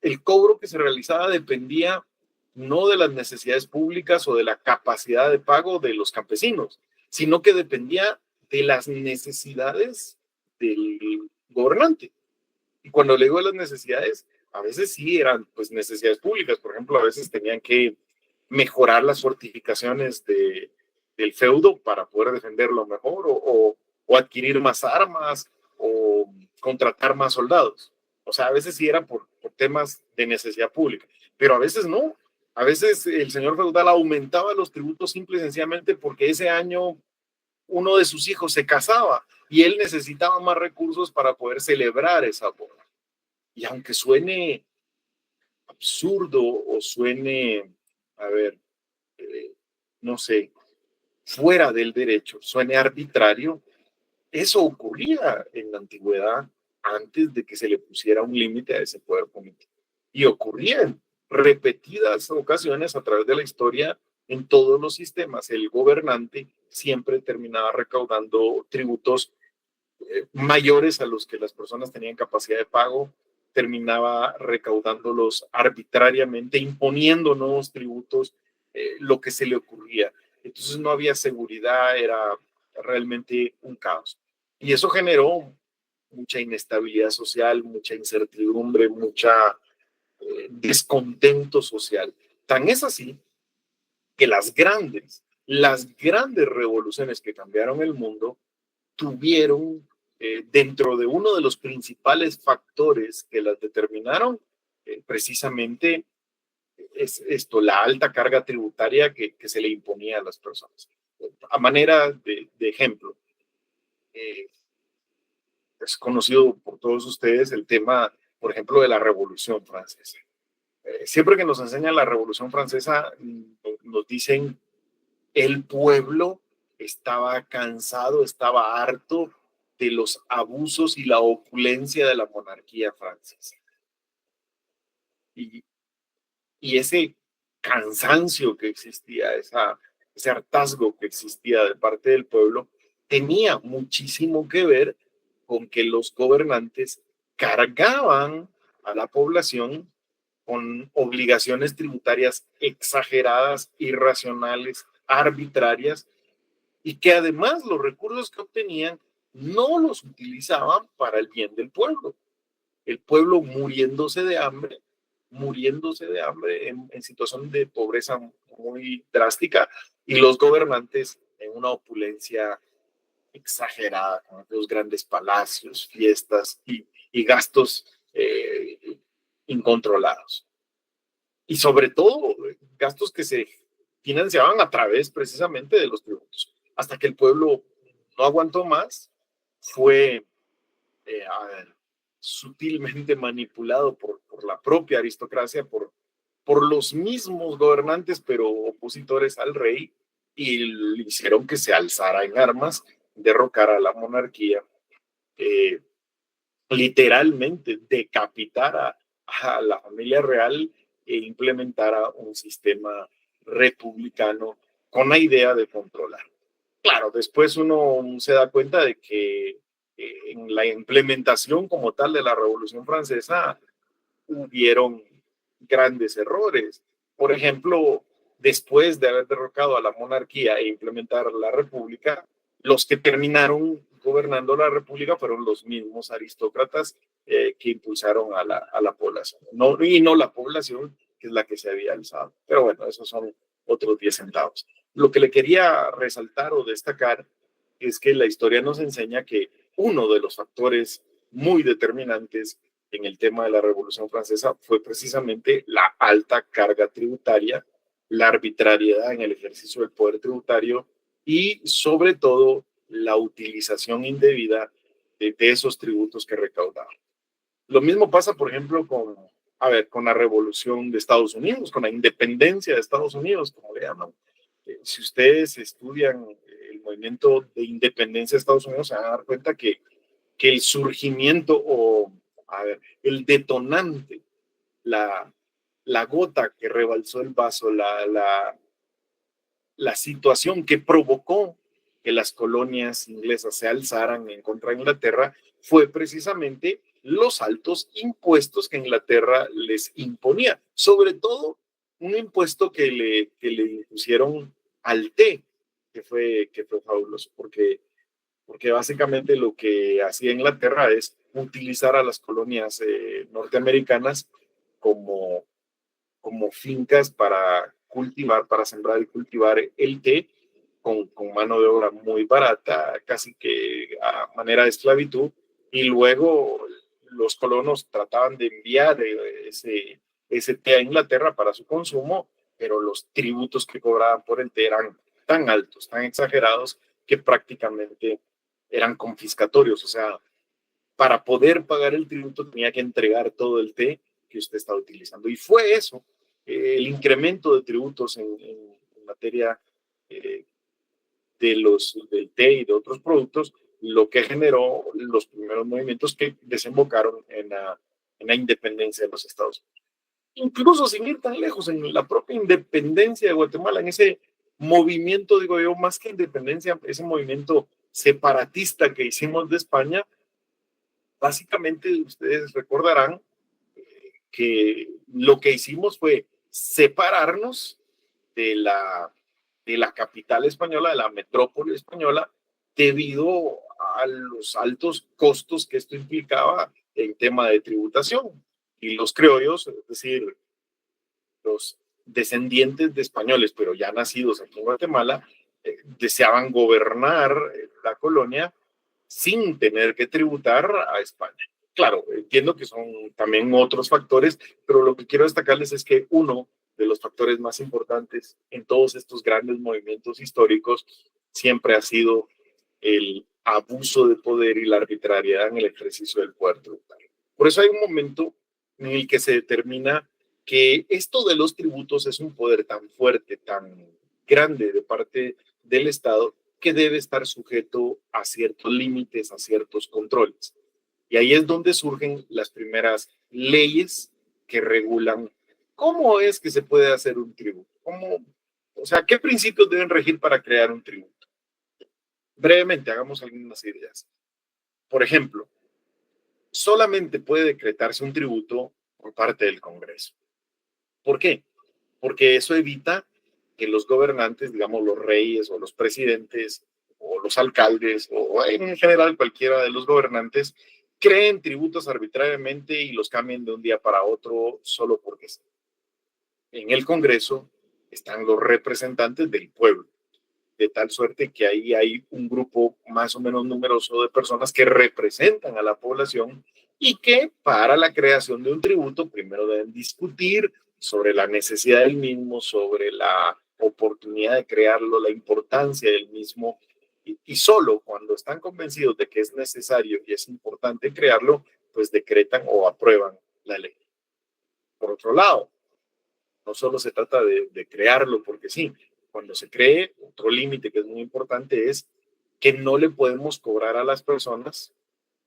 el cobro que se realizaba dependía no de las necesidades públicas o de la capacidad de pago de los campesinos, sino que dependía de las necesidades del gobernante. Y cuando le digo las necesidades, a veces sí eran pues necesidades públicas. Por ejemplo, a veces tenían que mejorar las fortificaciones del feudo para poder defenderlo mejor, o adquirir más armas, o contratar más soldados. O sea, a veces sí era por temas de necesidad pública, pero a veces no. A veces el señor feudal aumentaba los tributos simple y sencillamente porque ese año uno de sus hijos se casaba y él necesitaba más recursos para poder celebrar esa boda. Y aunque suene absurdo o suene, a ver, no sé, fuera del derecho, suene arbitrario, eso ocurría en la antigüedad antes de que se le pusiera un límite a ese poder político. Y ocurría en repetidas ocasiones a través de la historia en todos los sistemas. El gobernante siempre terminaba recaudando tributos mayores a los que las personas tenían capacidad de pago, terminaba recaudándolos arbitrariamente, imponiendo nuevos tributos, lo que se le ocurría. Entonces no había seguridad, era realmente un caos. Y eso generó mucha inestabilidad social, mucha incertidumbre, mucha descontento social. Tan es así que las grandes revoluciones que cambiaron el mundo tuvieron dentro de uno de los principales factores que las determinaron, precisamente es esto, la alta carga tributaria que se le imponía a las personas. A manera de ejemplo, es conocido por todos ustedes el tema, por ejemplo, de la Revolución Francesa. Siempre que nos enseñan la Revolución Francesa, nos dicen el pueblo estaba cansado, estaba harto de los abusos y la opulencia de la monarquía francesa. Y ese cansancio que existía, ese hartazgo que existía de parte del pueblo, tenía muchísimo que ver con que los gobernantes cargaban a la población con obligaciones tributarias exageradas, irracionales, arbitrarias, y que además los recursos que obtenían no los utilizaban para el bien del pueblo. El pueblo muriéndose de hambre en situación de pobreza muy drástica, y los gobernantes en una opulencia exagerada, con los grandes palacios, fiestas y gastos incontrolados. Y sobre todo, gastos que se financiaban a través precisamente de los tributos. Hasta que el pueblo no aguantó más, fue sutilmente manipulado por la propia aristocracia, por los mismos gobernantes, pero opositores al rey, y le hicieron que se alzara en armas, derrocara a la monarquía, literalmente decapitara a la familia real e implementara un sistema republicano con la idea de controlar. Claro, después uno se da cuenta de que en la implementación como tal de la Revolución Francesa hubieron grandes errores. Por ejemplo, después de haber derrocado a la monarquía e implementar la república, los que terminaron gobernando la república fueron los mismos aristócratas que impulsaron a la población. Y no la población, que es la que se había alzado. Pero bueno, esos son otros 10 centavos. Lo que le quería resaltar o destacar es que la historia nos enseña que uno de los factores muy determinantes en el tema de la Revolución Francesa fue precisamente la alta carga tributaria, la arbitrariedad en el ejercicio del poder tributario y sobre todo la utilización indebida de esos tributos que recaudaban. Lo mismo pasa, por ejemplo, con la Revolución de Estados Unidos, con la independencia de Estados Unidos, como le llaman. Si ustedes estudian el movimiento de independencia de Estados Unidos, se van a dar cuenta que el surgimiento el detonante, la gota que rebalsó el vaso, la situación que provocó que las colonias inglesas se alzaran en contra de Inglaterra fue precisamente los altos impuestos que Inglaterra les imponía, sobre todo un impuesto que le impusieron al té, que fue fabuloso, porque básicamente lo que hacía Inglaterra es utilizar a las colonias norteamericanas como fincas para cultivar, para sembrar y cultivar el té con mano de obra muy barata, casi que a manera de esclavitud, y luego los colonos trataban de enviar ese té a Inglaterra para su consumo, pero los tributos que cobraban por el té eran tan altos, tan exagerados, que prácticamente eran confiscatorios. O sea, para poder pagar el tributo tenía que entregar todo el té que usted estaba utilizando. Y fue eso, el incremento de tributos en materia del té y de otros productos, lo que generó los primeros movimientos que desembocaron en la independencia de los Estados Unidos. Incluso sin ir tan lejos, en la propia independencia de Guatemala, en ese movimiento, digo yo, más que independencia, ese movimiento separatista que hicimos de España, básicamente ustedes recordarán que lo que hicimos fue separarnos de la capital española, de la metrópoli española, debido a los altos costos que esto implicaba en tema de tributación. Y los criollos, es decir, los descendientes de españoles, pero ya nacidos aquí en Guatemala, deseaban gobernar la colonia sin tener que tributar a España. Claro, entiendo que son también otros factores, pero lo que quiero destacarles es que uno de los factores más importantes en todos estos grandes movimientos históricos siempre ha sido el abuso de poder y la arbitrariedad en el ejercicio del poder tributario. Por eso hay un momento en el que se determina que esto de los tributos es un poder tan fuerte, tan grande de parte del Estado, que debe estar sujeto a ciertos límites, a ciertos controles. Y ahí es donde surgen las primeras leyes que regulan cómo es que se puede hacer un tributo, o sea, qué principios deben regir para crear un tributo. Brevemente, hagamos algunas ideas. Por ejemplo, solamente puede decretarse un tributo por parte del Congreso. ¿Por qué? Porque eso evita que los gobernantes, digamos los reyes o los presidentes o los alcaldes o en general cualquiera de los gobernantes, creen tributos arbitrariamente y los cambien de un día para otro solo porque sí. En el Congreso están los representantes del pueblo, de tal suerte que ahí hay un grupo más o menos numeroso de personas que representan a la población y que para la creación de un tributo primero deben discutir sobre la necesidad del mismo, sobre la oportunidad de crearlo, la importancia del mismo, y solo cuando están convencidos de que es necesario y es importante crearlo, pues decretan o aprueban la ley. Por otro lado, no solo se trata de crearlo porque sí, cuando se cree, otro límite que es muy importante es que no le podemos cobrar a las personas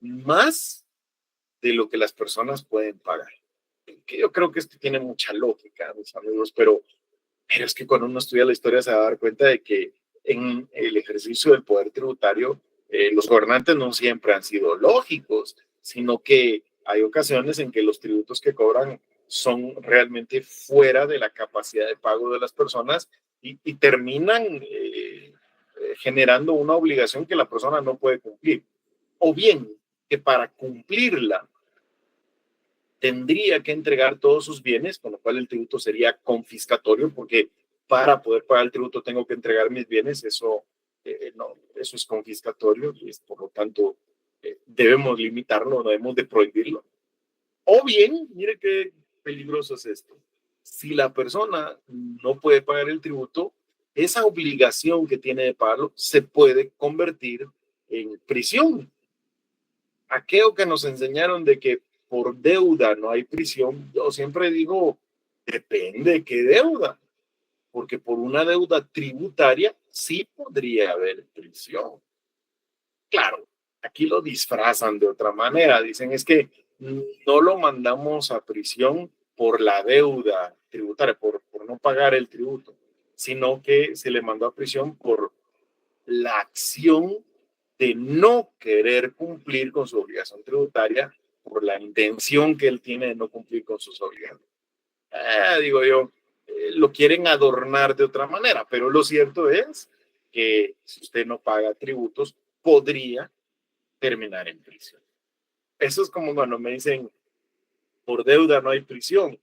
más de lo que las personas pueden pagar. Que yo creo que esto tiene mucha lógica, mis amigos, pero es que cuando uno estudia la historia se va a dar cuenta de que en el ejercicio del poder tributario, los gobernantes no siempre han sido lógicos, sino que hay ocasiones en que los tributos que cobran son realmente fuera de la capacidad de pago de las personas y terminan generando una obligación que la persona no puede cumplir. O bien que para cumplirla tendría que entregar todos sus bienes, con lo cual el tributo sería confiscatorio, porque para poder pagar el tributo tengo que entregar mis bienes, eso es confiscatorio y es, por lo tanto debemos limitarlo, no debemos de prohibirlo. O bien, mire qué peligroso es esto, si la persona no puede pagar el tributo, esa obligación que tiene de pagarlo se puede convertir en prisión. Aquello que nos enseñaron de que por deuda no hay prisión, yo siempre digo, depende de qué deuda, porque por una deuda tributaria sí podría haber prisión. Claro, aquí lo disfrazan de otra manera, dicen es que no lo mandamos a prisión por la deuda tributaria, por no pagar el tributo, sino que se le mandó a prisión por la acción de no querer cumplir con su obligación tributaria por la intención que él tiene de no cumplir con sus obligaciones. Digo yo, lo quieren adornar de otra manera, pero lo cierto es que si usted no paga tributos, podría terminar en prisión. Eso es como cuando me dicen, por deuda no hay prisión.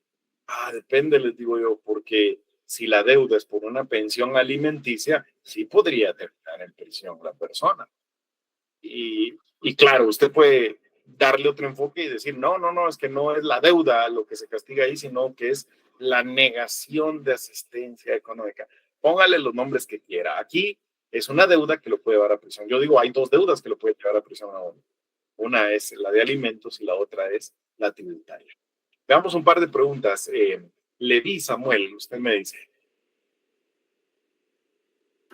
Depende, les digo yo, porque si la deuda es por una pensión alimenticia, sí podría terminar en prisión la persona. Y claro, usted puede darle otro enfoque y decir, no, es que no es la deuda lo que se castiga ahí, sino que es la negación de asistencia económica. Póngale los nombres que quiera. Aquí es una deuda que lo puede llevar a prisión. Yo digo, hay dos deudas que lo pueden llevar a prisión a uno. Una es la de alimentos y la otra es la tributaria. Veamos un par de preguntas. Levi Samuel, usted me dice.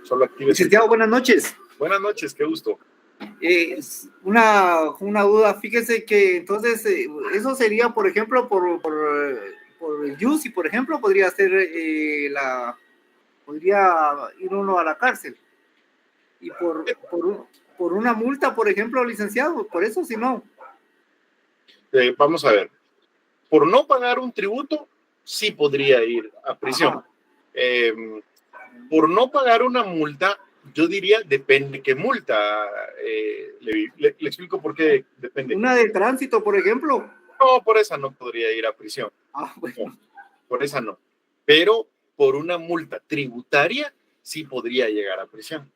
Solo active. Licenciado, buenas noches. Buenas noches, qué gusto. Una duda, fíjese que entonces eso sería, por ejemplo, por el YUSI, por ejemplo, podría ser podría ir uno a la cárcel. Y por una multa, por ejemplo, licenciado, por eso si no. Vamos a ver. Por no pagar un tributo, sí podría ir a prisión. Por no pagar una multa, yo diría, depende qué multa. Le explico por qué depende. Una de tránsito, por ejemplo. No, por esa no podría ir a prisión. Bueno. No, por esa no. Pero por una multa tributaria, sí podría llegar a prisión.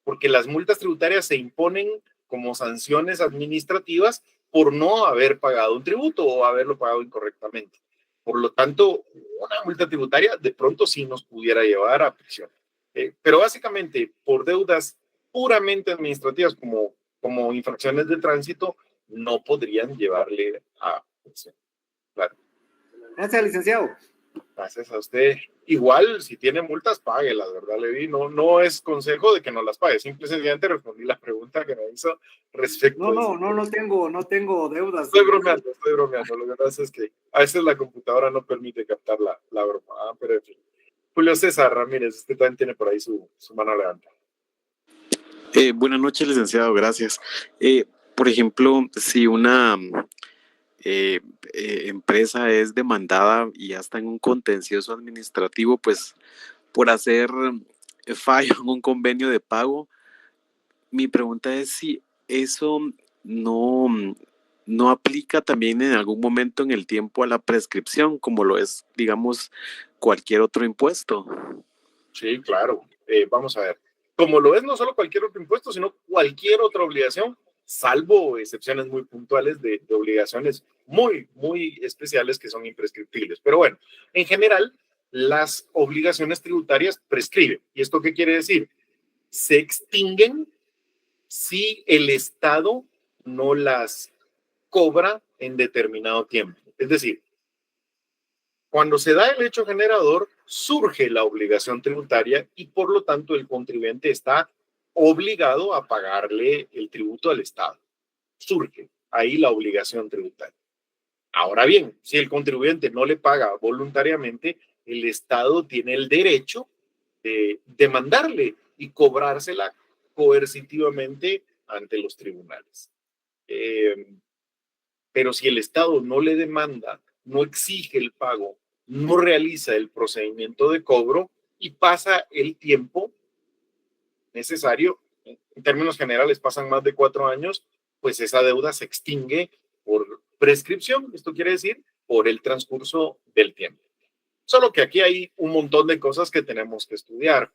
Porque las multas tributarias se imponen como sanciones administrativas por no haber pagado un tributo o haberlo pagado incorrectamente. Por lo tanto, una multa tributaria de pronto sí nos pudiera llevar a prisión. Pero básicamente, por deudas puramente administrativas como infracciones de tránsito, no podrían llevarle a prisión. Claro. Gracias, licenciado. Gracias a usted. Igual, si tiene multas, páguelas, ¿verdad, Levi? No es consejo de que no las pague. Simplemente respondí la pregunta que me hizo respecto a eso. No tengo deudas. Estoy bromeando. Lo que pasa es que a veces la computadora no permite captar la broma. Pero en fin. Julio César Ramírez, usted también tiene por ahí su mano levantada. Buenas noches, licenciado, gracias. Por ejemplo, si una empresa es demandada y ya está en un contencioso administrativo, pues por hacer fallo en un convenio de pago, mi pregunta es si eso no aplica también en algún momento en el tiempo a la prescripción, como lo es, digamos, cualquier otro impuesto. Sí, claro. Vamos a ver. Como lo es no solo cualquier otro impuesto, sino cualquier otra obligación, salvo excepciones muy puntuales de obligaciones muy, muy especiales que son imprescriptibles. Pero bueno, en general, las obligaciones tributarias prescriben. ¿Y esto qué quiere decir? Se extinguen si el Estado no las cobra en determinado tiempo. Es decir, cuando se da el hecho generador, surge la obligación tributaria y por lo tanto el contribuyente está obligado a pagarle el tributo al Estado. Surge ahí la obligación tributaria. Ahora bien, si el contribuyente no le paga voluntariamente, el Estado tiene el derecho de demandarle y cobrársela coercitivamente ante los tribunales. Pero si el Estado no le demanda, no exige el pago, no realiza el procedimiento de cobro y pasa el tiempo necesario, en términos generales pasan más de 4 años, pues esa deuda se extingue por prescripción, esto quiere decir por el transcurso del tiempo. Solo que aquí hay un montón de cosas que tenemos que estudiar.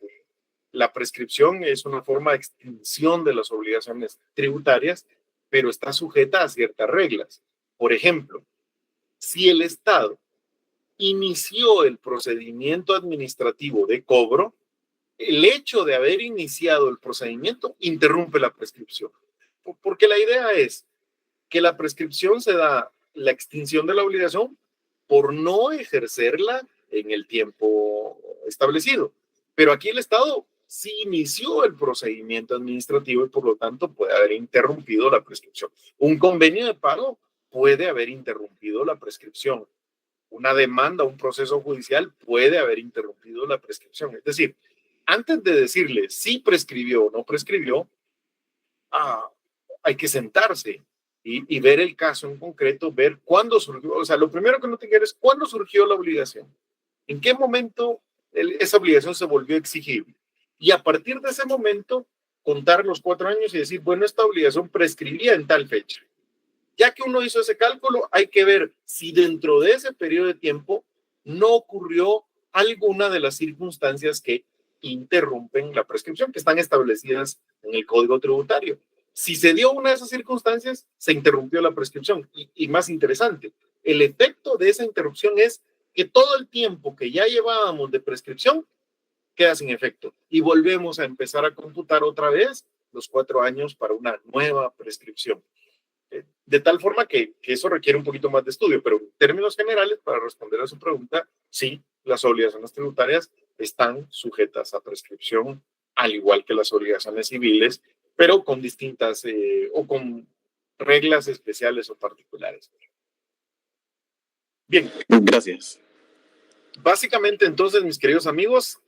La prescripción es una forma de extinción de las obligaciones tributarias, pero está sujeta a ciertas reglas. Por ejemplo, si el Estado inició el procedimiento administrativo de cobro, el hecho de haber iniciado el procedimiento interrumpe la prescripción. Porque la idea es que la prescripción se da la extinción de la obligación por no ejercerla en el tiempo establecido. Pero aquí el Estado sí inició el procedimiento administrativo y por lo tanto puede haber interrumpido la prescripción. Un convenio de pago puede haber interrumpido la prescripción. Una demanda, un proceso judicial puede haber interrumpido la prescripción. Es decir, antes de decirle si prescribió o no prescribió, hay que sentarse y ver el caso en concreto, ver cuándo surgió. O sea, lo primero que uno tiene que ver es cuándo surgió la obligación. ¿En qué momento esa obligación se volvió exigible? Y a partir de ese momento, contar los 4 años y decir, bueno, esta obligación prescribía en tal fecha. Ya que uno hizo ese cálculo, hay que ver si dentro de ese periodo de tiempo no ocurrió alguna de las circunstancias que interrumpen la prescripción, que están establecidas en el Código Tributario. Si se dio una de esas circunstancias, se interrumpió la prescripción. Y más interesante, el efecto de esa interrupción es que todo el tiempo que ya llevábamos de prescripción queda sin efecto y volvemos a empezar a computar otra vez los 4 años para una nueva prescripción. De tal forma que eso requiere un poquito más de estudio, pero en términos generales, para responder a su pregunta, sí, las obligaciones tributarias están sujetas a prescripción, al igual que las obligaciones civiles, pero con distintas o con reglas especiales o particulares. Bien. Gracias. Básicamente, entonces, mis queridos amigos,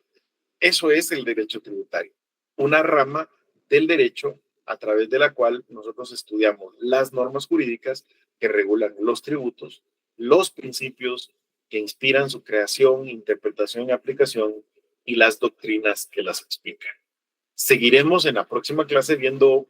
eso es el derecho tributario, una rama del derecho a través de la cual nosotros estudiamos las normas jurídicas que regulan los tributos, los principios que inspiran su creación, interpretación y aplicación y las doctrinas que las explican. Seguiremos en la próxima clase viendo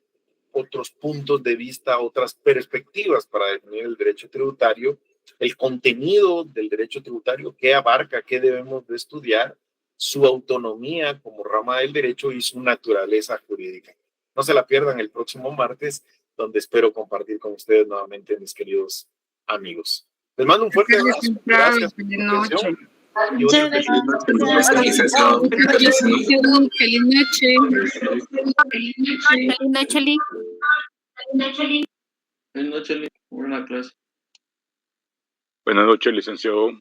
otros puntos de vista, otras perspectivas para definir el derecho tributario, el contenido del derecho tributario, qué abarca, qué debemos de estudiar, su autonomía como rama del derecho y su naturaleza jurídica. no se la pierdan el próximo martes, donde espero compartir con ustedes nuevamente, mis queridos amigos. Les mando un fuerte abrazo. Gracias por su atención. Y otro feliz Feliz noche. Feliz noche, Lee. Buenas noches, Lee. Buena clase. Buenas noches, licenciado.